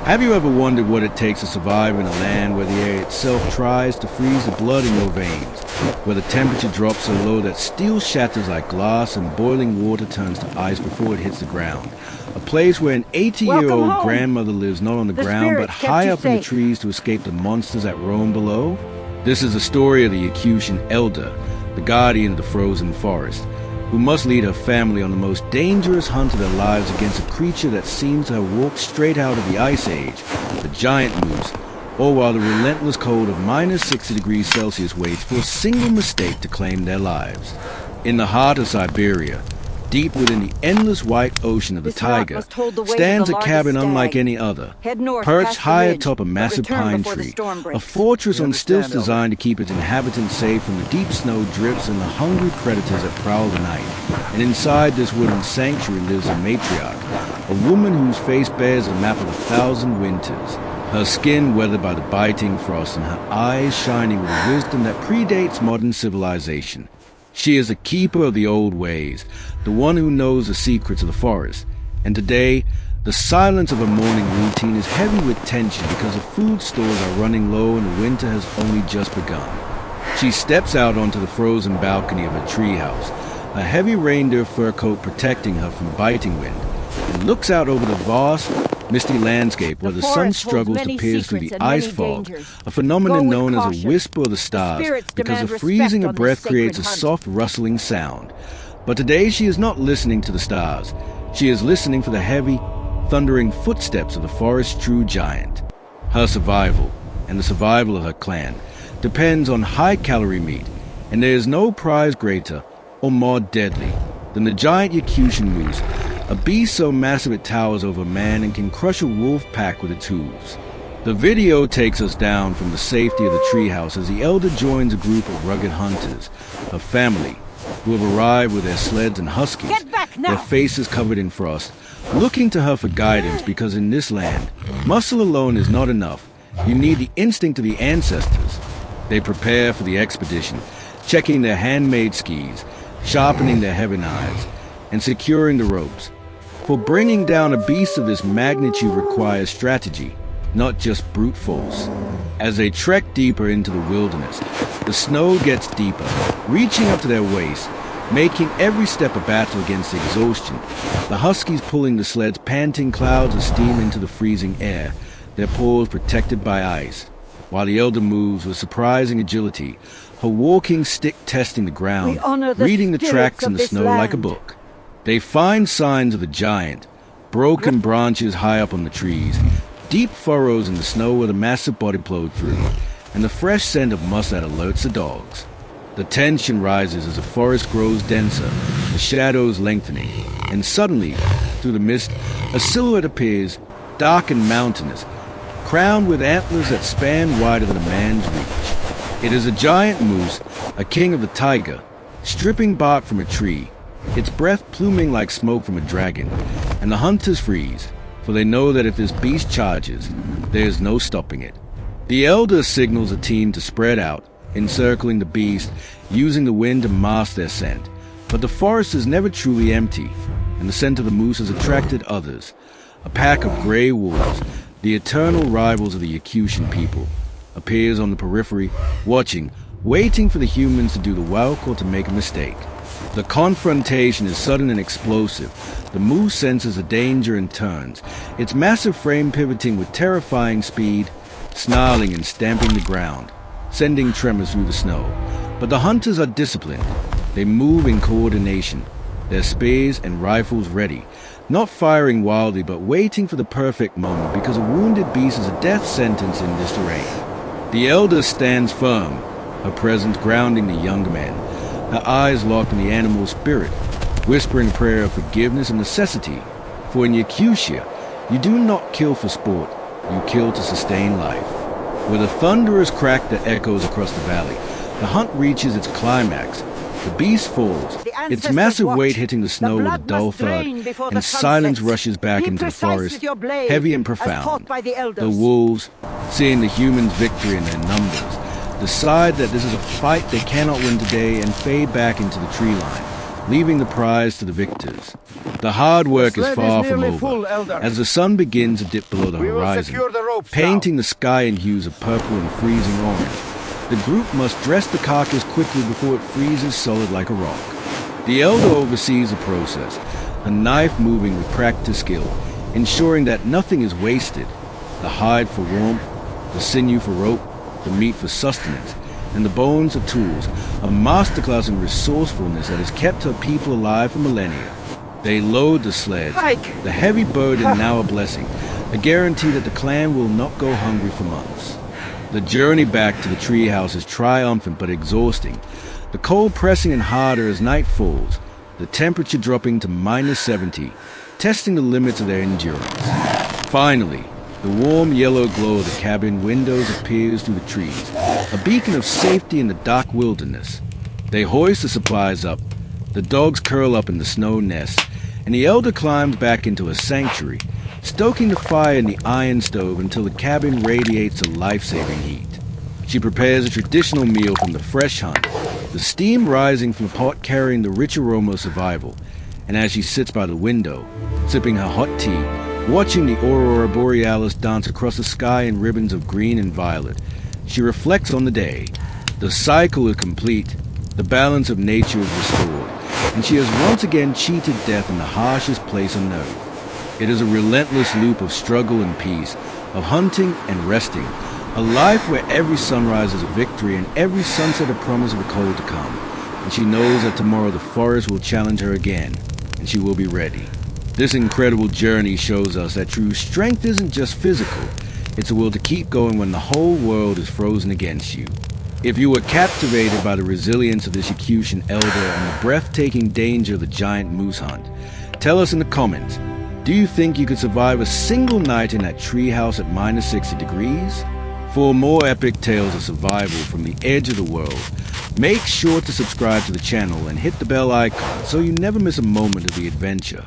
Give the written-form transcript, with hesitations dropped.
Have you ever wondered what it takes to survive in a land where the air itself tries to freeze the blood in your veins, where the temperature drops so low that steel shatters like glass and boiling water turns to ice before it hits the ground? A place where an 80-year-old grandmother lives not on the ground but high up in the trees to escape the monsters that roam below? This is the story of the Yakutian elder, the guardian of the frozen forest, who must lead her family on the most dangerous hunt of their lives against a creature that seems to have walked straight out of the Ice Age, the giant moose, all while the relentless cold of minus 60 degrees Celsius waits for a single mistake to claim their lives. In the heart of Siberia, deep within the endless white ocean of the taiga, stands a cabin unlike any other, perched high atop a massive pine tree, a fortress on stilts designed to keep its inhabitants safe from the deep snow drifts and the hungry predators that prowl the night. And inside this wooden sanctuary lives a matriarch, a woman whose face bears a map of 1,000 winters, her skin weathered by the biting frost and her eyes shining with a wisdom that predates modern civilization. She is a keeper of the old ways, the one who knows the secrets of the forest. And today, the silence of her morning routine is heavy with tension because the food stores are running low and the winter has only just begun. She steps out onto the frozen balcony of her treehouse, a heavy reindeer fur coat protecting her from biting wind, and looks out over the vast, misty landscape where the sun struggles to pierce through the ice fog, a phenomenon known as a whisper of the stars, because the freezing of breath creates a soft rustling sound. But today she is not listening to the stars. She is listening for the heavy, thundering footsteps of the forest's true giant. Her survival, and the survival of her clan, depends on high-calorie meat, and there is no prize greater or more deadly than the giant Yakutian moose, a beast so massive it towers over man and can crush a wolf pack with its hooves. The video takes us down from the safety of the treehouse as the elder joins a group of rugged hunters, a family, who have arrived with their sleds and huskies, their faces covered in frost, looking to her for guidance because in this land, muscle alone is not enough. You need the instinct of the ancestors. They prepare for the expedition, checking their handmade skis, sharpening their heavy knives, and securing the ropes. For bringing down a beast of this magnitude requires strategy, not just brute force. As they trek deeper into the wilderness, the snow gets deeper, reaching up to their waist, making every step a battle against exhaustion. The huskies pulling the sleds, panting clouds of steam into the freezing air, their paws protected by ice, while the elder moves with surprising agility, her walking stick testing the ground, reading the tracks in the snow like a book. They find signs of the giant, broken branches high up on the trees, deep furrows in the snow where the massive body plowed through, and the fresh scent of musk that alerts the dogs. The tension rises as the forest grows denser, the shadows lengthening, and suddenly, through the mist, a silhouette appears, dark and mountainous, crowned with antlers that span wider than a man's reach. It is a giant moose, a king of the taiga, stripping bark from a tree, its breath pluming like smoke from a dragon, and the hunters freeze, for they know that if this beast charges, there is no stopping it. The elder signals a team to spread out, encircling the beast, using the wind to mask their scent. But the forest is never truly empty, and the scent of the moose has attracted others. A pack of gray wolves, the eternal rivals of the Yakutian people, appears on the periphery, watching, waiting for the humans to do the walk or to make a mistake. The confrontation is sudden and explosive. The moose senses a danger and turns, its massive frame pivoting with terrifying speed, snarling and stamping the ground, sending tremors through the snow. But the hunters are disciplined. They move in coordination, their spears and rifles ready, not firing wildly but waiting for the perfect moment, because a wounded beast is a death sentence in this terrain. The elder stands firm, her presence grounding the younger man, her eyes locked in the animal's spirit, whispering a prayer of forgiveness and necessity. For in Yakutia, you do not kill for sport, you kill to sustain life. With a thunderous crack that echoes across the valley, the hunt reaches its climax. The beast falls, its massive weight hitting the snow with a dull thud, and silence rushes back into the forest, heavy and profound. The wolves, seeing the humans' victory in their numbers, decide that this is a fight they cannot win today and fade back into the tree line, leaving the prize to the victors. The hard work is far from over, as the sun begins to dip below the horizon, painting the sky in hues of purple and freezing orange. The group must dress the carcass quickly before it freezes solid like a rock. The elder oversees the process, a knife moving with practiced skill, ensuring that nothing is wasted. The hide for warmth, the sinew for rope, the meat for sustenance, and the bones are tools, a masterclass in resourcefulness that has kept her people alive for millennia. They load the sleds, the heavy burden now a blessing, a guarantee that the clan will not go hungry for months. The journey back to the treehouse is triumphant but exhausting, the cold pressing in harder as night falls, the temperature dropping to -70, testing the limits of their endurance. Finally, the warm yellow glow of the cabin windows appears through the trees, a beacon of safety in the dark wilderness. They hoist the supplies up, the dogs curl up in the snow nest, and the elder climbs back into a sanctuary, stoking the fire in the iron stove until the cabin radiates a life-saving heat. She prepares a traditional meal from the fresh hunt, the steam rising from the pot carrying the rich aroma of survival, and as she sits by the window, sipping her hot tea, watching the aurora borealis dance across the sky in ribbons of green and violet, she reflects on the day. The cycle is complete, the balance of nature is restored, and she has once again cheated death in the harshest place on earth. It is a relentless loop of struggle and peace, of hunting and resting, a life where every sunrise is a victory and every sunset a promise of a cold to come. And she knows that tomorrow the forest will challenge her again, and she will be ready. This incredible journey shows us that true strength isn't just physical, it's a will to keep going when the whole world is frozen against you. If you were captivated by the resilience of this Yakutian elder and the breathtaking danger of the giant moose hunt, tell us in the comments, do you think you could survive a single night in that treehouse at -60 degrees? For more epic tales of survival from the edge of the world, make sure to subscribe to the channel and hit the bell icon so you never miss a moment of the adventure.